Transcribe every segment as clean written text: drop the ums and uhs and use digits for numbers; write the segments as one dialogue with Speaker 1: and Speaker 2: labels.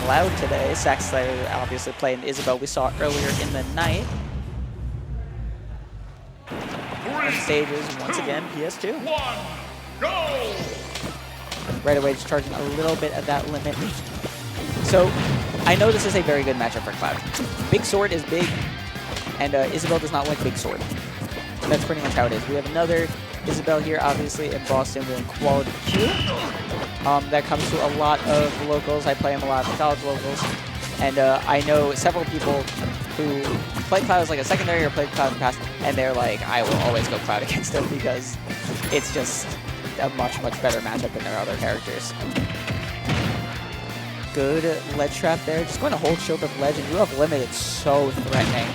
Speaker 1: Cloud today. Saxaslayer obviously playing Isabelle we saw earlier in the night. And stages, once again, PS2.
Speaker 2: Go!
Speaker 1: Right away, just charging a little bit of that limit. So, I know this is a very good matchup for Cloud. Big sword is big, and Isabelle does not like big sword. That's pretty much how it is. We have another Isabelle here, obviously, in Boston with quality Q. That comes to a lot of locals. I play him a lot of college locals. And I know several people who play Cloud as like a secondary or played Cloud in the past, and they're like, I will always go Cloud against him because it's just a much, much better matchup than their other characters. Good ledge trap there. Just going to hold shield with ledge, and you have limit. It's so threatening.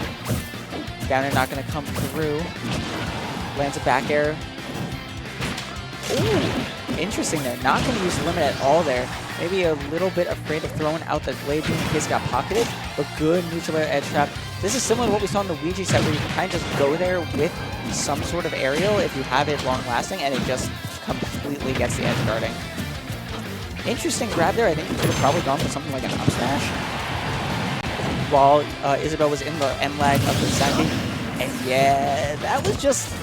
Speaker 1: Down air not going to come through. Lands a back air. Ooh, interesting there. Not going to use limit at all there. Maybe a little bit afraid of throwing out the blade beam in case it got pocketed, but good neutral air edge trap. This is similar to what we saw in the Ouija set, where you can kind of just go there with some sort of aerial if you have it long lasting, and it just completely gets the edge guarding. Interesting grab there. I think you could have probably gone for something like an up smash while Isabelle was in the end lag of the Saki. And yeah, that was just...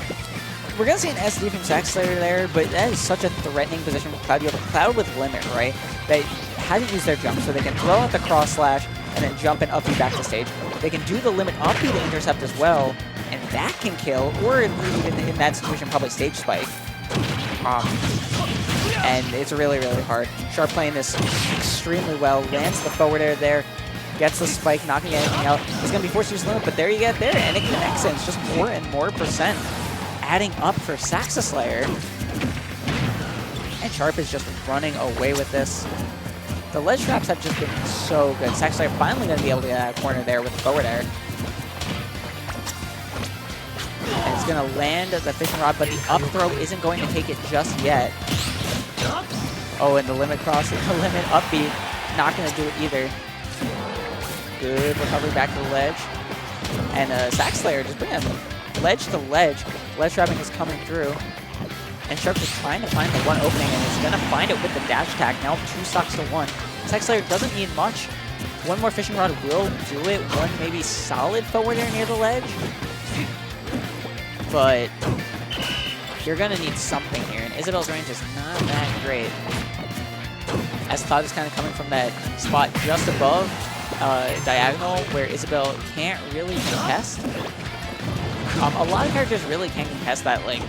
Speaker 1: We're going to see an SD from Saxaslayer there, but that is such a threatening position for Cloud. You have a Cloud with limit, right? They hasn't used their jump, so they can throw out the cross slash and then jump and up B back to stage. They can do the limit up B to intercept as well, and that can kill, or even in that situation, probably stage spike. And it's really, really hard. Sharp playing this extremely well, lands the forward air there, gets the spike, not going to get anything out. He's going to be forced to use limit, but there you get there, and it connects, and it's just more and more percent adding up for Saxaslayer. And Sharp is just running away with this. The ledge traps have just been so good. Saxaslayer finally going to be able to get out of corner there with the forward air. And it's going to land the fishing rod, but the up throw isn't going to take it just yet. Oh, and the limit cross, the limit up B, not going to do it either. Good recovery back to the ledge. And Saxaslayer just bringing ledge to ledge. Ledge trapping is coming through. And Sharp is trying to find the one opening, and is going to find it with the dash attack. Now 2 stocks to 1. Saxaslayer doesn't need much. One more fishing rod will do it. One maybe solid forward air near the ledge. But you're going to need something here, and Isabelle's range is not that great. As Cloud is kind of coming from that spot just above diagonal where Isabelle can't really contest. A lot of characters really can't contest that, like,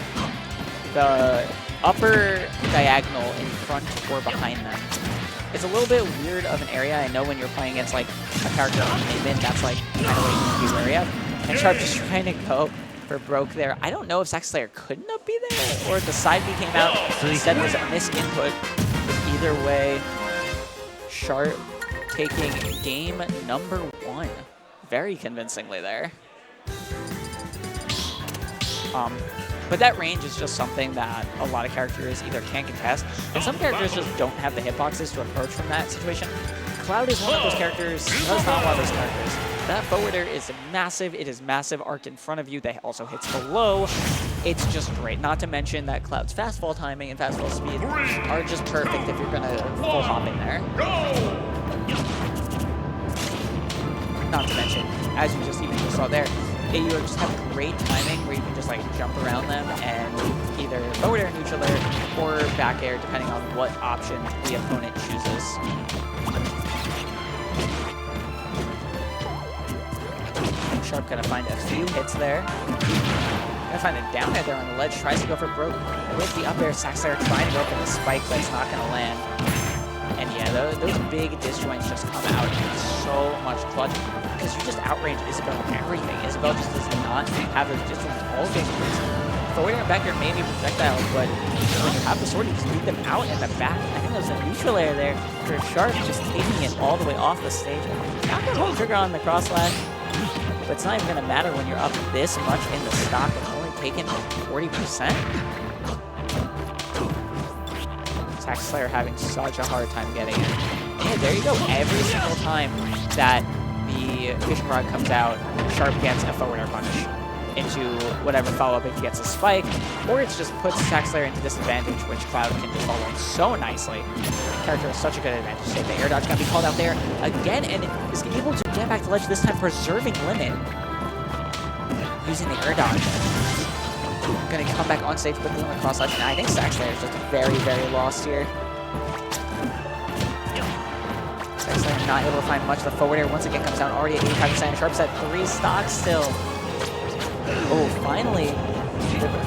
Speaker 1: the upper diagonal in front or behind them. It's a little bit weird of an area. I know when you're playing against, like, a character on mid, that's, like, kind of what you be wary of. And Sharp just trying to go for broke there. I don't know if Saxaslayer couldn't have be there, or if the side B came out. Instead was a misinput. But either way, Sharp taking game number 1 very convincingly there. But that range is just something that a lot of characters either can't contest, and some characters just don't have the hitboxes to approach from that situation. Cloud is one of those characters. Cloud's not one of those characters. That forward air is massive. It is massive arc in front of you that also hits below. It's just great. Not to mention that Cloud's fast fall timing and fast fall speed are just perfect if you're going to full hop in there. Not to mention, as you just even saw there, you just have great timing where you can just like jump around them and either forward air, neutral air, or back air, depending on what option the opponent chooses. Sharp gonna find a few hits there. Gonna find a down air there on the ledge, tries to go for broke with the up air. Saxaslayer trying to go for the spike, but it's not gonna land. And yeah, those big disjoints just come out in so much clutch because you just outrange Isabelle on everything. Isabelle just does not have those disjoints all game. Forward air and back air may be projectiles, but when you have the sword, you just leave them out in the back. I think there's a neutral air there for Sharp, just taking it all the way off the stage. Not gonna hold trigger on the cross slash, but it's not even gonna matter when you're up this much in the stock and only taking 40%. Saxaslayer having such a hard time getting it. And there you go. Every single time that the fishing rod comes out, Sharp gets a forward air punish. into whatever follow-up if he gets a spike, or it just puts Saxaslayer into disadvantage, which Cloud can just follow in so nicely. Character has such a good advantage. Save the air dodge gonna be called out there again, and is able to get back to ledge, this time preserving limit. Using the air dodge. Gonna come back on stage with the limit cross ledge, and I think Saxaslayer is just very, very lost here. Saxaslayer not able to find much. The forward air once again comes down already at 85%. Sharp's at 3 stocks still. Oh, finally,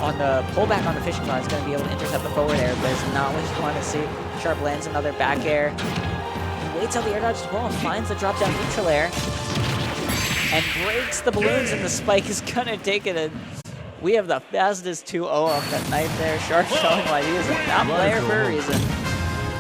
Speaker 1: on the pullback on the fishing rod, is going to be able to intercept the forward air, but it's not what you want to see. Sharp lands another back air. He waits out the air dodge as well and finds the drop down neutral air. And breaks the balloons, and the spike is going to take it in. We have the fastest 2-0 of the night there. Sharp showing why he is a top player for a reason.